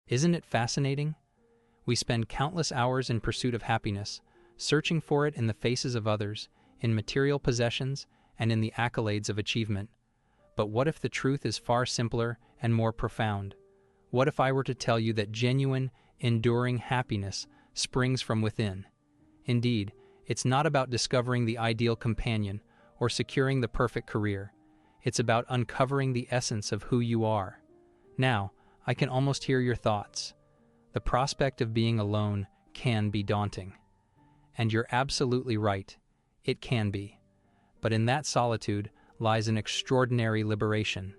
Isn't it fascinating? We spend countless hours in pursuit of happiness, searching for it in the faces of others, in material possessions, and in the accolades of achievement. But what if the truth is far simpler and more profound? What if I were to tell you that genuine, enduring happiness springs from within? Indeed, it's not about discovering the ideal companion or securing the perfect career. It's about uncovering the essence of who you are. Now, I can almost hear your thoughts. The prospect of being alone can be daunting. And you're absolutely right. It can be. But in that solitude lies an extraordinary liberation.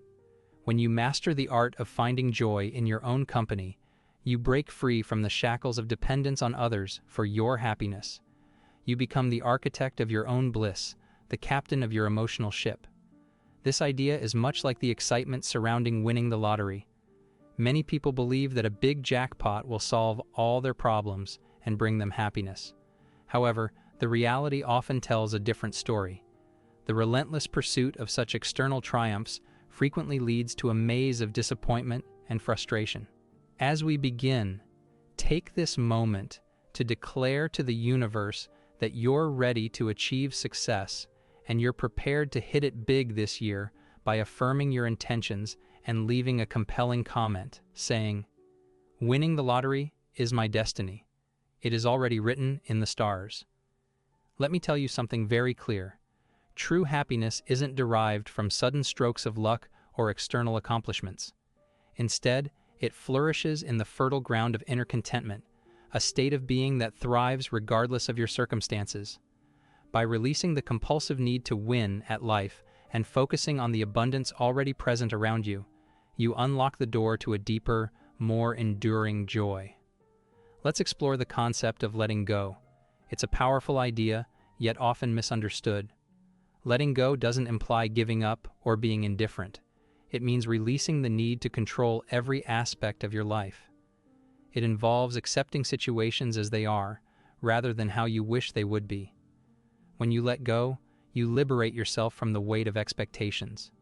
When you master the art of finding joy in your own company, you break free from the shackles of dependence on others for your happiness. You become the architect of your own bliss, the captain of your emotional ship. This idea is much like the excitement surrounding winning the lottery. Many people believe that a big jackpot will solve all their problems and bring them happiness. However, the reality often tells a different story. The relentless pursuit of such external triumphs frequently leads to a maze of disappointment and frustration. As we begin, take this moment to declare to the universe that you're ready to achieve success and you're prepared to hit it big this year by affirming your intentions and leaving a compelling comment saying, "Winning the lottery is my destiny. It is already written in the stars." Let me tell you something very clear. True happiness isn't derived from sudden strokes of luck or external accomplishments. Instead, it flourishes in the fertile ground of inner contentment, a state of being that thrives regardless of your circumstances. By releasing the compulsive need to win at life and focusing on the abundance already present around you, you unlock the door to a deeper, more enduring joy. Let's explore the concept of letting go. It's a powerful idea, yet often misunderstood. Letting go doesn't imply giving up or being indifferent. It means releasing the need to control every aspect of your life. It involves accepting situations as they are, rather than how you wish they would be. When you let go, you liberate yourself from the weight of expectations.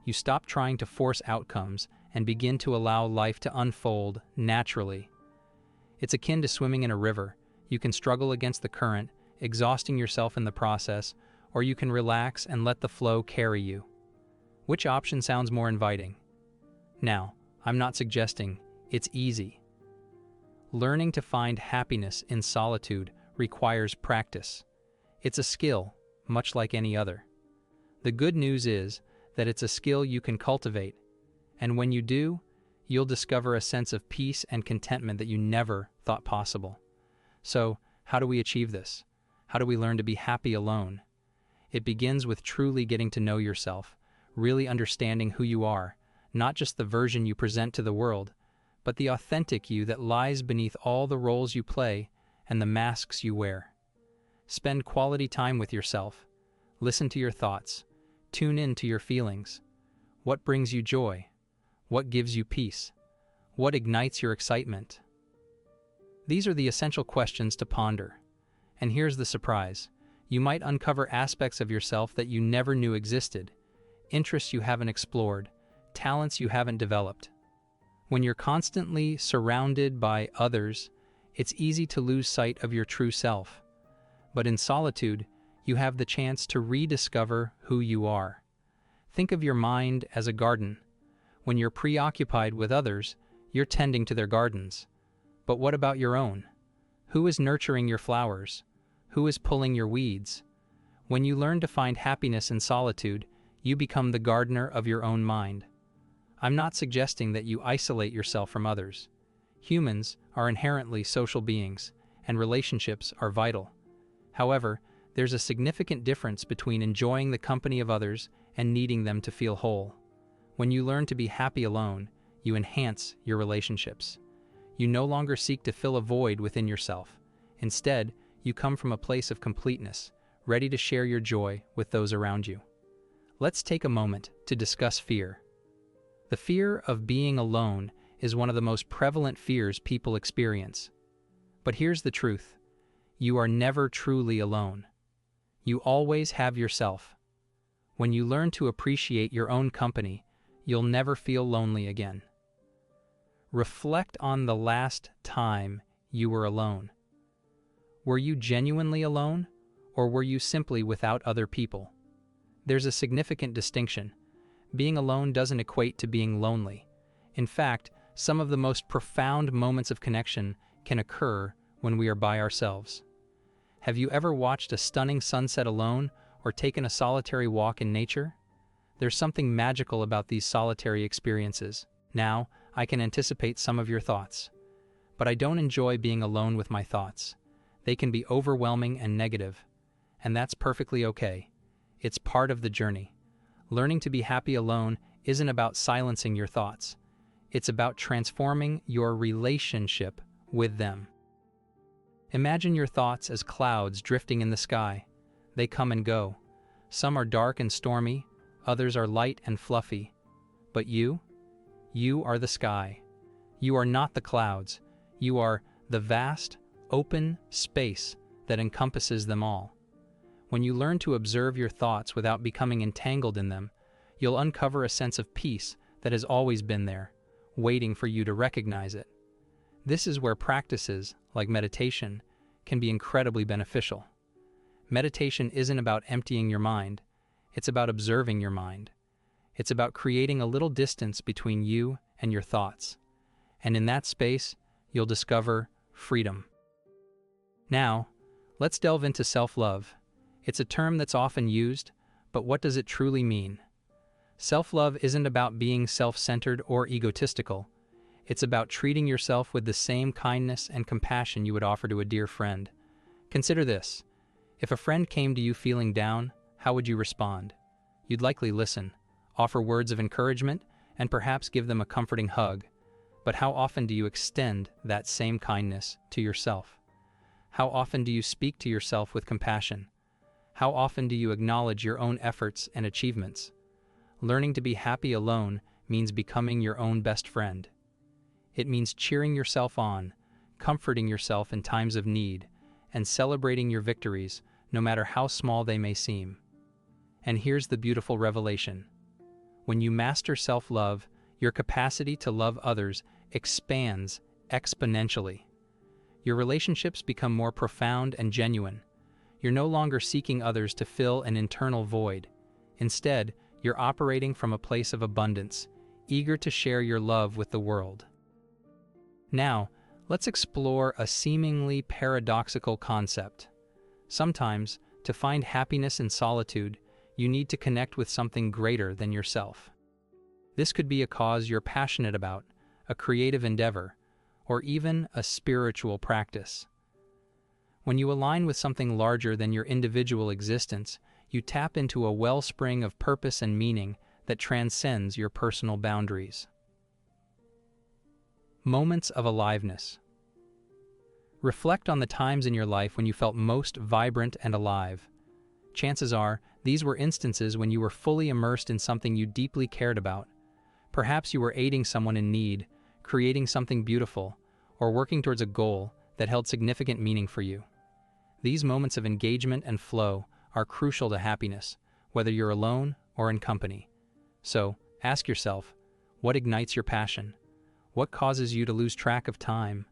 You stop trying to force outcomes and begin to allow life to unfold naturally. It's akin to swimming in a river. You can struggle against the current, exhausting yourself in the process, or you can relax and let the flow carry you. Which option sounds more inviting? Now, I'm not suggesting it's easy. Learning to find happiness in solitude requires practice. It's a skill, much like any other. The good news is that it's a skill you can cultivate, and when you do, you'll discover a sense of peace and contentment that you never thought possible. So, how do we achieve this? How do we learn to be happy alone? It begins with truly getting to know yourself, really understanding who you are, not just the version you present to the world, but the authentic you that lies beneath all the roles you play and the masks you wear. Spend quality time with yourself. Listen to your thoughts. Tune in to your feelings. What brings you joy? What gives you peace? What ignites your excitement? These are the essential questions to ponder. And here's the surprise. You might uncover aspects of yourself that you never knew existed, interests you haven't explored, talents you haven't developed. When you're constantly surrounded by others, it's easy to lose sight of your true self. But in solitude, you have the chance to rediscover who you are. Think of your mind as a garden. When you're preoccupied with others, you're tending to their gardens. But what about your own? Who is nurturing your flowers? Who is pulling your weeds? When you learn to find happiness in solitude, you become the gardener of your own mind. I'm not suggesting that you isolate yourself from others. Humans are inherently social beings, and relationships are vital. However, there's a significant difference between enjoying the company of others and needing them to feel whole. When you learn to be happy alone, you enhance your relationships. You no longer seek to fill a void within yourself. Instead, you come from a place of completeness, ready to share your joy with those around you. Let's take a moment to discuss fear. The fear of being alone is one of the most prevalent fears people experience. But here's the truth. You are never truly alone. You always have yourself. When you learn to appreciate your own company, you'll never feel lonely again. Reflect on the last time you were alone. Were you genuinely alone, or were you simply without other people? There's a significant distinction. Being alone doesn't equate to being lonely. In fact, some of the most profound moments of connection can occur when we are by ourselves. Have you ever watched a stunning sunset alone or taken a solitary walk in nature? There's something magical about these solitary experiences. Now, I can anticipate some of your thoughts. But I don't enjoy being alone with my thoughts. They can be overwhelming and negative. And that's perfectly okay. It's part of the journey. Learning to be happy alone isn't about silencing your thoughts. It's about transforming your relationship with them. Imagine your thoughts as clouds drifting in the sky. They come and go. Some are dark and stormy, others are light and fluffy. But you are the sky. You are not the clouds. You are the vast, open space that encompasses them all. When you learn to observe your thoughts without becoming entangled in them, you'll uncover a sense of peace that has always been there, waiting for you to recognize it. This is where practices, like meditation, can be incredibly beneficial. Meditation isn't about emptying your mind, it's about observing your mind. It's about creating a little distance between you and your thoughts. And in that space, you'll discover freedom. Now, let's delve into self-love. It's a term that's often used, but what does it truly mean? Self-love isn't about being self-centered or egotistical. It's about treating yourself with the same kindness and compassion you would offer to a dear friend. Consider this. If a friend came to you feeling down, how would you respond? You'd likely listen, offer words of encouragement, and perhaps give them a comforting hug. But how often do you extend that same kindness to yourself? How often do you speak to yourself with compassion? How often do you acknowledge your own efforts and achievements? Learning to be happy alone means becoming your own best friend. It means cheering yourself on, comforting yourself in times of need, and celebrating your victories, no matter how small they may seem. And here's the beautiful revelation. When you master self-love, your capacity to love others expands exponentially. Your relationships become more profound and genuine. You're no longer seeking others to fill an internal void. Instead, you're operating from a place of abundance, eager to share your love with the world. Now, let's explore a seemingly paradoxical concept. Sometimes, to find happiness in solitude, you need to connect with something greater than yourself. This could be a cause you're passionate about, a creative endeavor, or even a spiritual practice. When you align with something larger than your individual existence, you tap into a wellspring of purpose and meaning that transcends your personal boundaries. Moments of aliveness. Reflect on the times in your life when you felt most vibrant and alive. Chances are, these were instances when you were fully immersed in something you deeply cared about. Perhaps you were aiding someone in need, creating something beautiful, or working towards a goal that held significant meaning for you. These moments of engagement and flow are crucial to happiness, whether you're alone or in company. So, ask yourself, what ignites your passion? What causes you to lose track of time?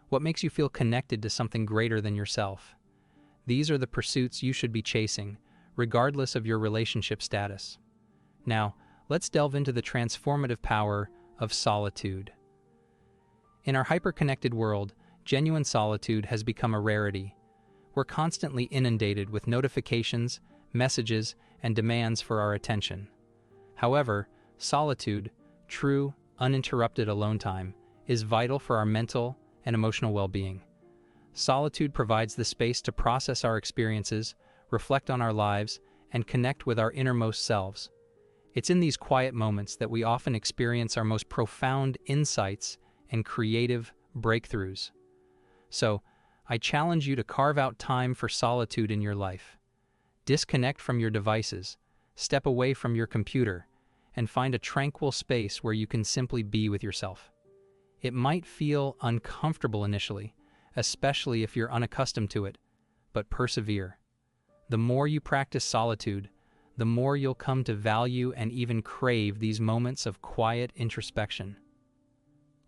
What makes you feel connected to something greater than yourself? These are the pursuits you should be chasing, regardless of your relationship status. Now, let's delve into the transformative power of solitude. In our hyper-connected world, genuine solitude has become a rarity. We're constantly inundated with notifications, messages, and demands for our attention. However, solitude, true, uninterrupted alone time, is vital for our mental and emotional well-being. Solitude provides the space to process our experiences, reflect on our lives, and connect with our innermost selves. It's in these quiet moments that we often experience our most profound insights and creative breakthroughs. So, I challenge you to carve out time for solitude in your life. Disconnect from your devices, step away from your computer, and find a tranquil space where you can simply be with yourself. It might feel uncomfortable initially, especially if you're unaccustomed to it, but persevere. The more you practice solitude, the more you'll come to value and even crave these moments of quiet introspection.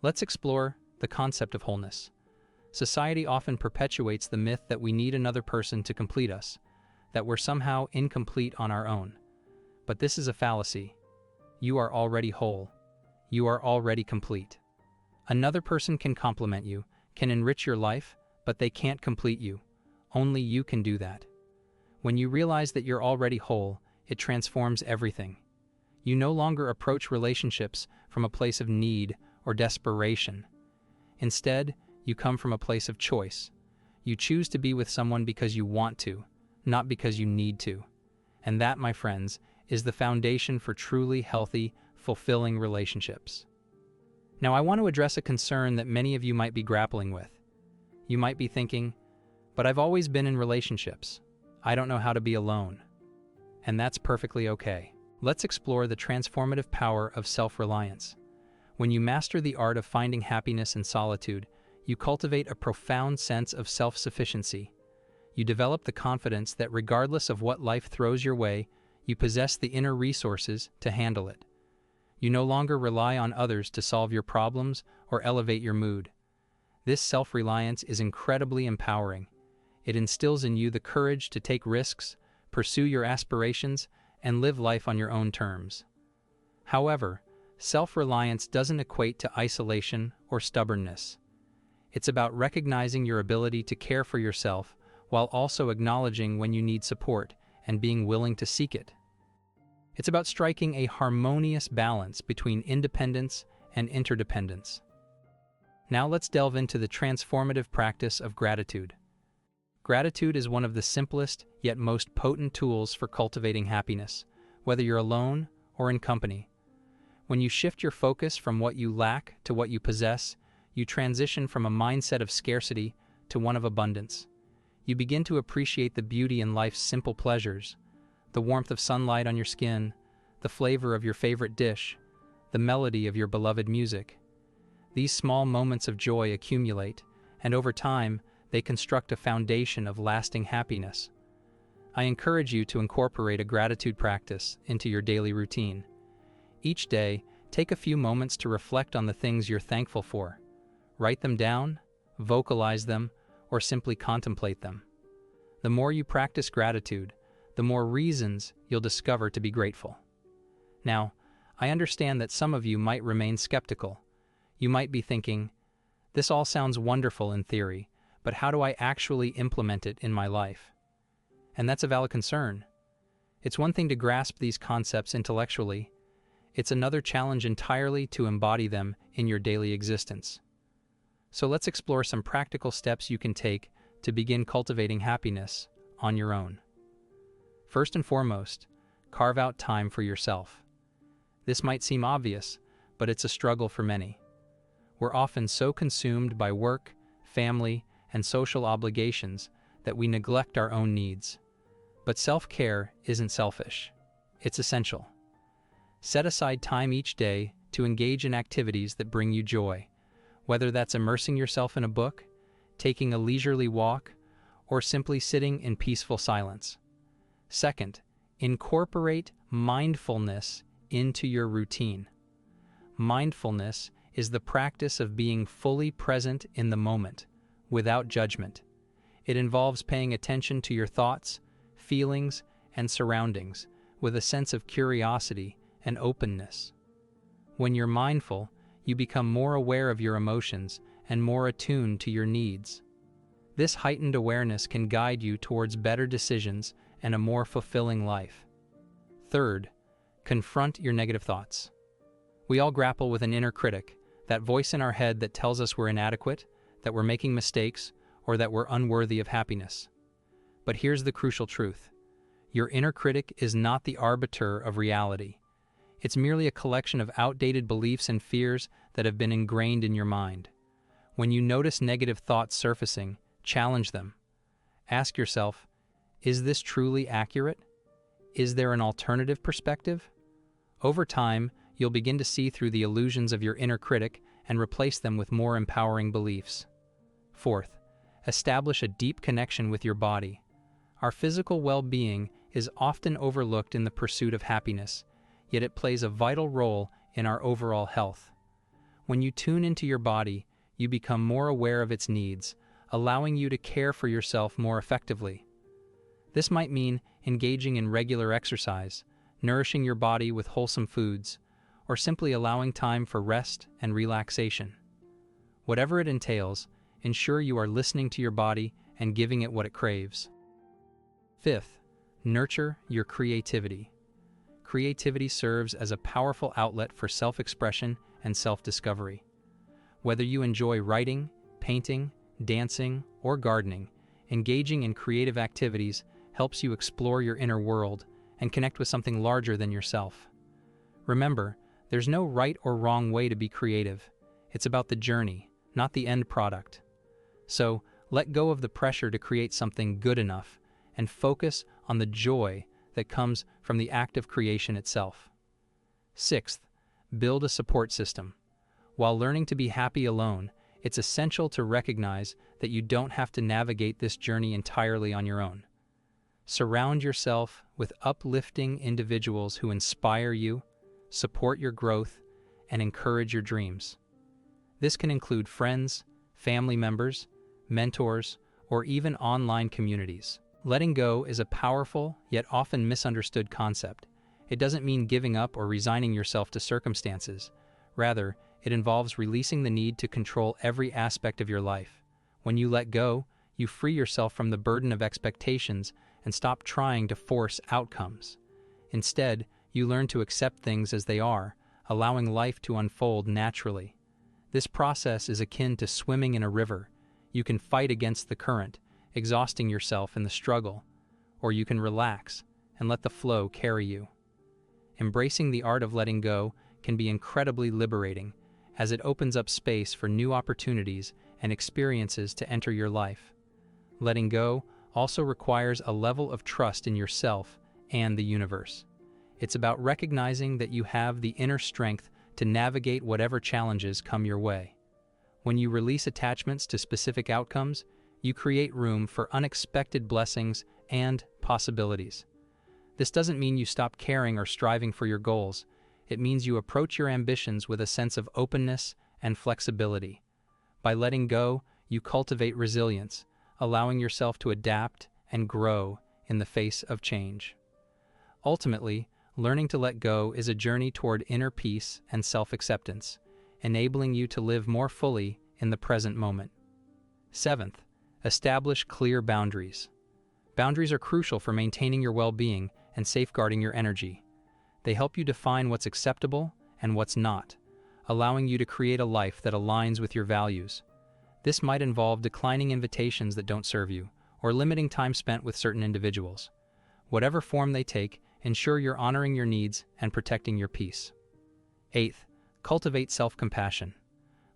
Let's explore the concept of wholeness. Society often perpetuates the myth that we need another person to complete us, that we're somehow incomplete on our own. But this is a fallacy. You are already whole. You are already complete. Another person can complement you, can enrich your life, but they can't complete you. Only you can do that. When you realize that you're already whole, it transforms everything. You no longer approach relationships from a place of need or desperation. Instead, you come from a place of choice. You choose to be with someone because you want to, not because you need to. And that, my friends, is the foundation for truly healthy, fulfilling relationships. Now, I want to address a concern that many of you might be grappling with. You might be thinking, but I've always been in relationships. I don't know how to be alone. And that's perfectly okay. Let's explore the transformative power of self-reliance. When you master the art of finding happiness in solitude, you cultivate a profound sense of self-sufficiency. You develop the confidence that regardless of what life throws your way, you possess the inner resources to handle it. You no longer rely on others to solve your problems or elevate your mood. This self-reliance is incredibly empowering. It instills in you the courage to take risks, pursue your aspirations, and live life on your own terms. However, self-reliance doesn't equate to isolation or stubbornness. It's about recognizing your ability to care for yourself while also acknowledging when you need support and being willing to seek it. It's about striking a harmonious balance between independence and interdependence. Now let's delve into the transformative practice of gratitude. Gratitude is one of the simplest yet most potent tools for cultivating happiness, whether you're alone or in company. When you shift your focus from what you lack to what you possess, you transition from a mindset of scarcity to one of abundance. You begin to appreciate the beauty in life's simple pleasures, the warmth of sunlight on your skin, the flavor of your favorite dish, the melody of your beloved music. These small moments of joy accumulate, and over time, they construct a foundation of lasting happiness. I encourage you to incorporate a gratitude practice into your daily routine. Each day, take a few moments to reflect on the things you're thankful for. Write them down, vocalize them, or simply contemplate them. The more you practice gratitude, the more reasons you'll discover to be grateful. Now, I understand that some of you might remain skeptical. You might be thinking, this all sounds wonderful in theory, but how do I actually implement it in my life? And that's a valid concern. It's one thing to grasp these concepts intellectually. It's another challenge entirely to embody them in your daily existence. So let's explore some practical steps you can take to begin cultivating happiness on your own. First and foremost, carve out time for yourself. This might seem obvious, but it's a struggle for many. We're often so consumed by work, family, and social obligations that we neglect our own needs. But self-care isn't selfish. It's essential. Set aside time each day to engage in activities that bring you joy, whether that's immersing yourself in a book, taking a leisurely walk, or simply sitting in peaceful silence. Second, incorporate mindfulness into your routine. Mindfulness is the practice of being fully present in the moment, without judgment. It involves paying attention to your thoughts, feelings, and surroundings with a sense of curiosity and openness. When you're mindful, you become more aware of your emotions and more attuned to your needs. This heightened awareness can guide you towards better decisions and a more fulfilling life. Third, confront your negative thoughts. We all grapple with an inner critic, that voice in our head that tells us we're inadequate, that we're making mistakes, or that we're unworthy of happiness. But here's the crucial truth. Your inner critic is not the arbiter of reality. It's merely a collection of outdated beliefs and fears that have been ingrained in your mind. When you notice negative thoughts surfacing, challenge them. Ask yourself, is this truly accurate? Is there an alternative perspective? Over time, you'll begin to see through the illusions of your inner critic and replace them with more empowering beliefs. Fourth, establish a deep connection with your body. Our physical well-being is often overlooked in the pursuit of happiness, yet it plays a vital role in our overall health. When you tune into your body, you become more aware of its needs, allowing you to care for yourself more effectively. This might mean engaging in regular exercise, nourishing your body with wholesome foods, or simply allowing time for rest and relaxation. Whatever it entails, ensure you are listening to your body and giving it what it craves. Fifth, nurture your creativity. Creativity serves as a powerful outlet for self-expression and self-discovery. Whether you enjoy writing, painting, dancing, or gardening, engaging in creative activities helps you explore your inner world and connect with something larger than yourself. Remember, there's no right or wrong way to be creative. It's about the journey, not the end product. So, let go of the pressure to create something good enough and focus on the joy that comes from the act of creation itself. Sixth, build a support system. While learning to be happy alone, it's essential to recognize that you don't have to navigate this journey entirely on your own. Surround yourself with uplifting individuals who inspire you, support your growth, and encourage your dreams. This can include friends, family members, mentors, or even online communities. Letting go is a powerful, yet often misunderstood concept. It doesn't mean giving up or resigning yourself to circumstances. Rather, it involves releasing the need to control every aspect of your life. When you let go, you free yourself from the burden of expectations and stop trying to force outcomes. Instead, you learn to accept things as they are, allowing life to unfold naturally. This process is akin to swimming in a river. You can fight against the current, exhausting yourself in the struggle, or you can relax and let the flow carry you. Embracing the art of letting go can be incredibly liberating, as it opens up space for new opportunities and experiences to enter your life. Letting go also requires a level of trust in yourself and the universe. It's about recognizing that you have the inner strength to navigate whatever challenges come your way. When you release attachments to specific outcomes, you create room for unexpected blessings and possibilities. This doesn't mean you stop caring or striving for your goals. It means you approach your ambitions with a sense of openness and flexibility. By letting go, you cultivate resilience, allowing yourself to adapt and grow in the face of change. Ultimately, learning to let go is a journey toward inner peace and self-acceptance, enabling you to live more fully in the present moment. Seventh, establish clear boundaries. Boundaries are crucial for maintaining your well-being and safeguarding your energy. They help you define what's acceptable and what's not, allowing you to create a life that aligns with your values. This might involve declining invitations that don't serve you, or limiting time spent with certain individuals. Whatever form they take, ensure you're honoring your needs and protecting your peace. Eighth, cultivate self-compassion.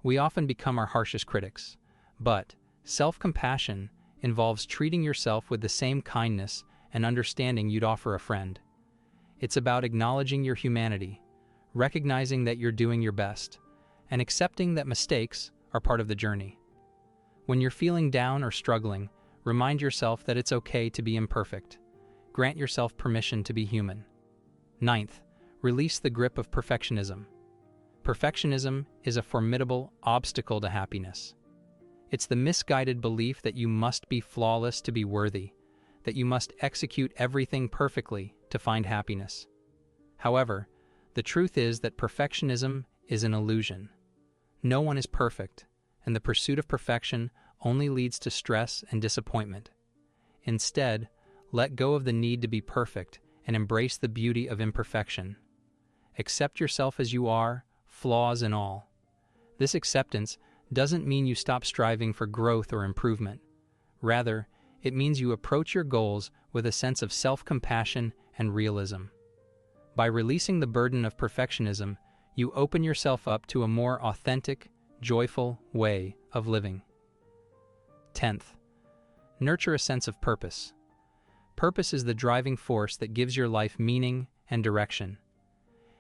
We often become our harshest critics, but self-compassion involves treating yourself with the same kindness and understanding you'd offer a friend. It's about acknowledging your humanity, recognizing that you're doing your best, and accepting that mistakes are part of the journey. When you're feeling down or struggling, remind yourself that it's okay to be imperfect. Grant yourself permission to be human. Ninth, release the grip of perfectionism. Perfectionism is a formidable obstacle to happiness. It's the misguided belief that you must be flawless to be worthy, that you must execute everything perfectly to find happiness. However, the truth is that perfectionism is an illusion. No one is perfect, and the pursuit of perfection only leads to stress and disappointment. Instead, let go of the need to be perfect and embrace the beauty of imperfection. Accept yourself as you are, flaws and all. This acceptance doesn't mean you stop striving for growth or improvement. Rather, it means you approach your goals with a sense of self-compassion and realism. By releasing the burden of perfectionism, you open yourself up to a more authentic, joyful way of living. 10th, nurture a sense of purpose. Purpose is the driving force that gives your life meaning and direction.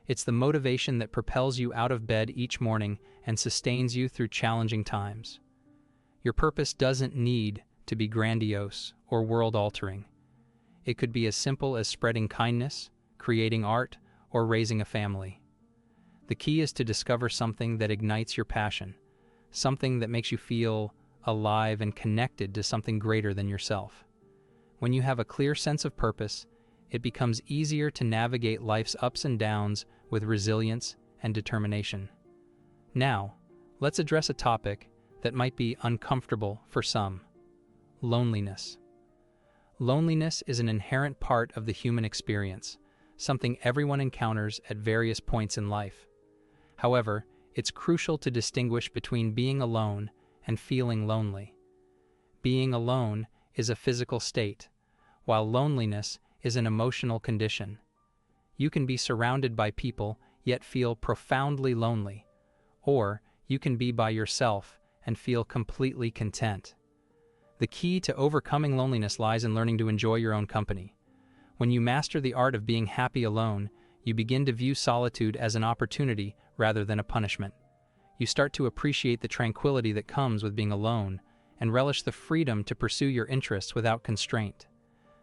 It's the motivation that propels you out of bed each morning and sustains you through challenging times. Your purpose doesn't need to be grandiose or world-altering. It could be as simple as spreading kindness, creating art, or raising a family. The key is to discover something that ignites your passion, something that makes you feel alive and connected to something greater than yourself. When you have a clear sense of purpose, it becomes easier to navigate life's ups and downs with resilience and determination. Now, let's address a topic that might be uncomfortable for some: loneliness. Loneliness is an inherent part of the human experience, something everyone encounters at various points in life. However, it's crucial to distinguish between being alone and feeling lonely. Being alone is a physical state, while loneliness is an emotional condition. You can be surrounded by people yet feel profoundly lonely, or you can be by yourself and feel completely content. The key to overcoming loneliness lies in learning to enjoy your own company. When you master the art of being happy alone, you begin to view solitude as an opportunity rather than a punishment. You start to appreciate the tranquility that comes with being alone and relish the freedom to pursue your interests without constraint.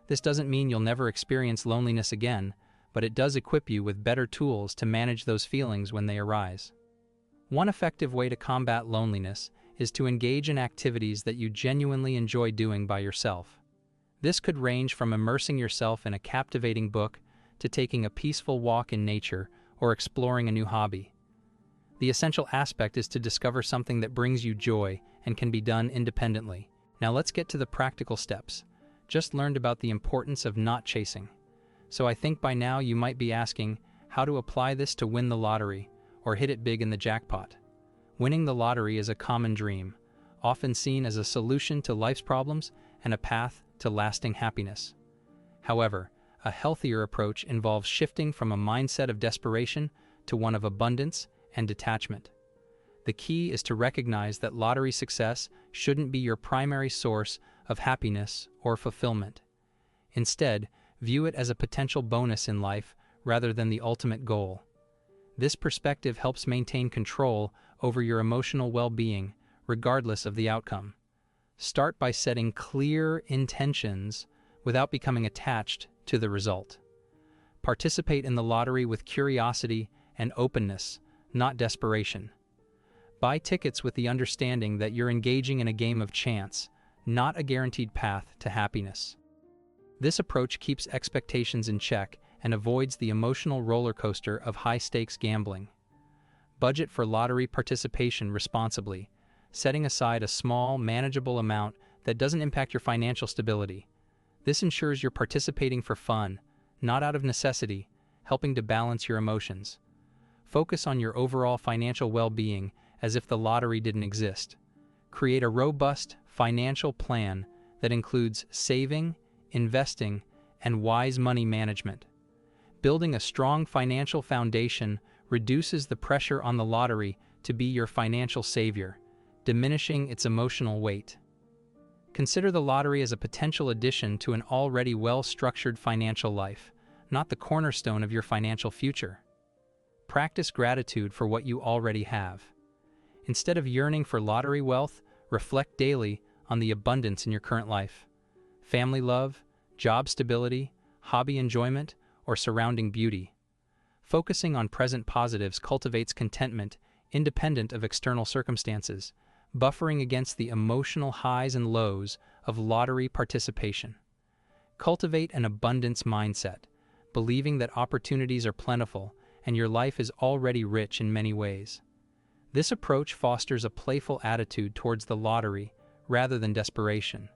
This doesn't mean you'll never experience loneliness again, but it does equip you with better tools to manage those feelings when they arise. One effective way to combat loneliness is to engage in activities that you genuinely enjoy doing by yourself. This could range from immersing yourself in a captivating book to taking a peaceful walk in nature or exploring a new hobby. The essential aspect is to discover something that brings you joy and can be done independently. Now let's get to the practical steps. Just learned about the importance of not chasing. So I think by now you might be asking how to apply this to win the lottery or hit it big in the jackpot. Winning the lottery is a common dream, often seen as a solution to life's problems and a path to lasting happiness. However, a healthier approach involves shifting from a mindset of desperation to one of abundance and detachment. The key is to recognize that lottery success shouldn't be your primary source of happiness or fulfillment. Instead, view it as a potential bonus in life rather than the ultimate goal. This perspective helps maintain control over your emotional well-being, regardless of the outcome. Start by setting clear intentions without becoming attached to the result. Participate in the lottery with curiosity and openness, not desperation. Buy tickets with the understanding that you're engaging in a game of chance, not a guaranteed path to happiness. This approach keeps expectations in check and avoids the emotional roller coaster of high-stakes gambling. Budget for lottery participation responsibly, setting aside a small, manageable amount that doesn't impact your financial stability. This ensures you're participating for fun, not out of necessity, helping to balance your emotions. Focus on your overall financial well-being as if the lottery didn't exist. Create a robust financial plan that includes saving, investing, and wise money management. Building a strong financial foundation reduces the pressure on the lottery to be your financial savior, diminishing its emotional weight. Consider the lottery as a potential addition to an already well-structured financial life, not the cornerstone of your financial future. Practice gratitude for what you already have. Instead of yearning for lottery wealth, reflect daily on the abundance in your current life. Family love, job stability, hobby enjoyment, or surrounding beauty. Focusing on present positives cultivates contentment independent of external circumstances, buffering against the emotional highs and lows of lottery participation. Cultivate an abundance mindset, believing that opportunities are plentiful and your life is already rich in many ways. This approach fosters a playful attitude towards the lottery rather than desperation.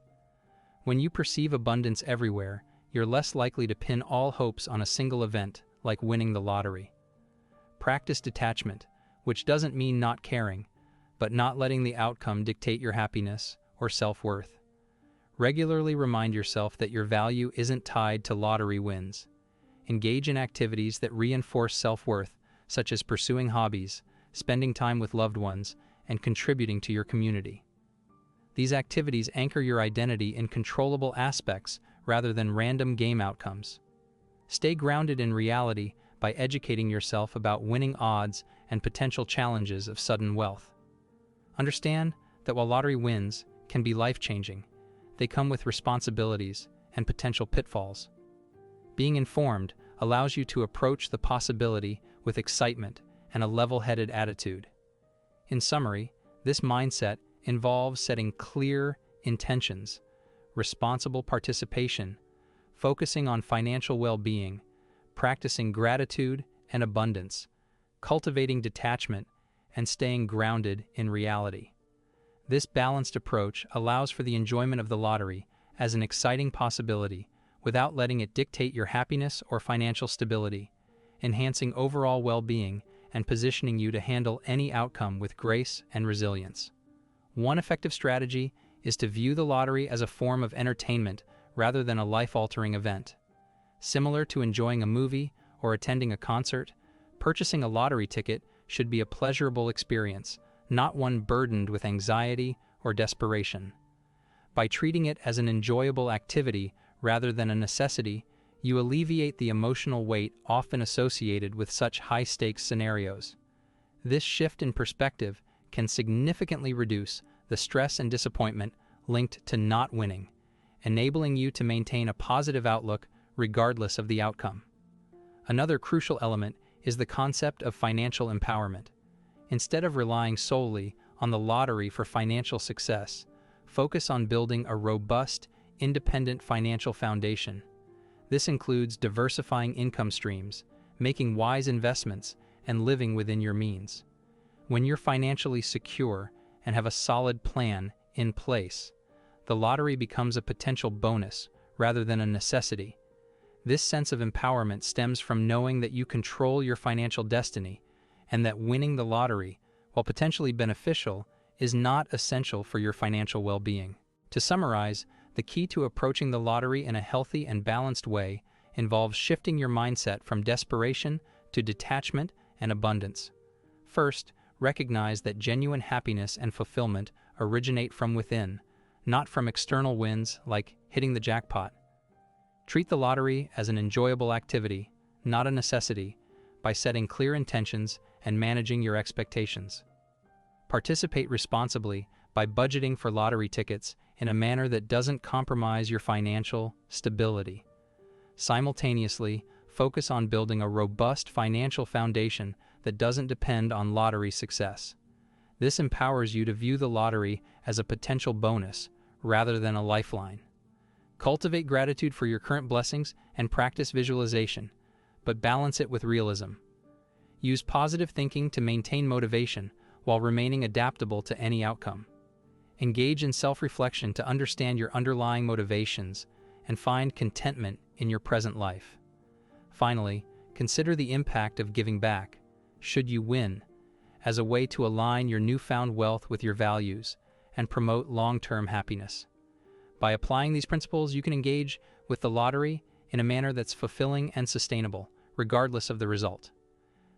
When you perceive abundance everywhere, you're less likely to pin all hopes on a single event like winning the lottery. Practice detachment, which doesn't mean not caring, but not letting the outcome dictate your happiness or self-worth. Regularly remind yourself that your value isn't tied to lottery wins. Engage in activities that reinforce self-worth, such as pursuing hobbies, spending time with loved ones, and contributing to your community. These activities anchor your identity in controllable aspects rather than random game outcomes. Stay grounded in reality by educating yourself about winning odds and potential challenges of sudden wealth. Understand that while lottery wins can be life-changing, they come with responsibilities and potential pitfalls. Being informed allows you to approach the possibility with excitement and a level-headed attitude. In summary, this mindset involves setting clear intentions, responsible participation, focusing on financial well-being, practicing gratitude and abundance, cultivating detachment, and staying grounded in reality. This balanced approach allows for the enjoyment of the lottery as an exciting possibility without letting it dictate your happiness or financial stability, enhancing overall well-being and positioning you to handle any outcome with grace and resilience. One effective strategy is to view the lottery as a form of entertainment rather than a life-altering event. Similar to enjoying a movie or attending a concert, purchasing a lottery ticket should be a pleasurable experience, not one burdened with anxiety or desperation. By treating it as an enjoyable activity rather than a necessity, you alleviate the emotional weight often associated with such high-stakes scenarios. This shift in perspective can significantly reduce the stress and disappointment linked to not winning, enabling you to maintain a positive outlook regardless of the outcome. Another crucial element is the concept of financial empowerment. Instead of relying solely on the lottery for financial success, focus on building a robust, independent financial foundation. This includes diversifying income streams, making wise investments, and living within your means. When you're financially secure and have a solid plan in place, the lottery becomes a potential bonus rather than a necessity. This sense of empowerment stems from knowing that you control your financial destiny and that winning the lottery, while potentially beneficial, is not essential for your financial well-being. To summarize, the key to approaching the lottery in a healthy and balanced way involves shifting your mindset from desperation to detachment and abundance. First, recognize that genuine happiness and fulfillment originate from within, not from external wins like hitting the jackpot. Treat the lottery as an enjoyable activity, not a necessity, by setting clear intentions and managing your expectations. Participate responsibly by budgeting for lottery tickets in a manner that doesn't compromise your financial stability. Simultaneously, focus on building a robust financial foundation that doesn't depend on lottery success. This empowers you to view the lottery as a potential bonus rather than a lifeline. Cultivate gratitude for your current blessings and practice visualization, but balance it with realism. Use positive thinking to maintain motivation while remaining adaptable to any outcome. Engage in self-reflection to understand your underlying motivations and find contentment in your present life. Finally, consider the impact of giving back, should you win, as a way to align your newfound wealth with your values and promote long-term happiness. By applying these principles, you can engage with the lottery in a manner that's fulfilling and sustainable, regardless of the result.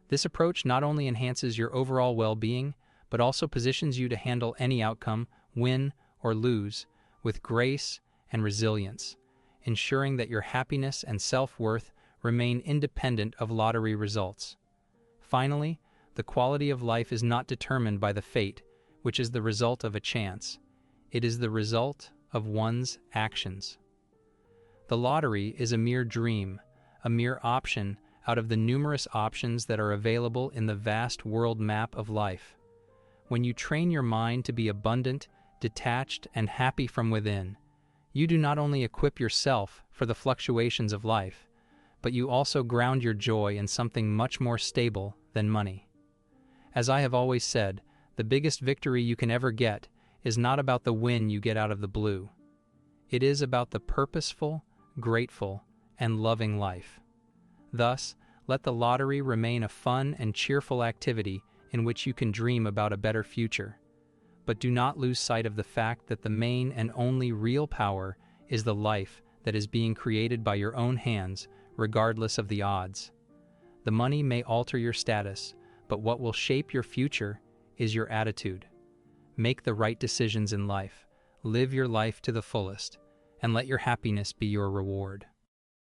This approach not only enhances your overall well-being, but also positions you to handle any outcome, win or lose, with grace and resilience, ensuring that your happiness and self-worth remain independent of lottery results. Finally, the quality of life is not determined by the fate, which is the result of a chance. It is the result of one's actions. The lottery is a mere dream, a mere option out of the numerous options that are available in the vast world map of life. When you train your mind to be abundant, detached, and happy from within, you do not only equip yourself for the fluctuations of life, but you also ground your joy in something much more stable than money. As I have always said, the biggest victory you can ever get is not about the win you get out of the blue. It is about the purposeful, grateful, and loving life. Thus, let the lottery remain a fun and cheerful activity in which you can dream about a better future. But do not lose sight of the fact that the main and only real power is the life that is being created by your own hands, regardless of the odds. The money may alter your status, but what will shape your future is your attitude. Make the right decisions in life, live your life to the fullest, and let your happiness be your reward.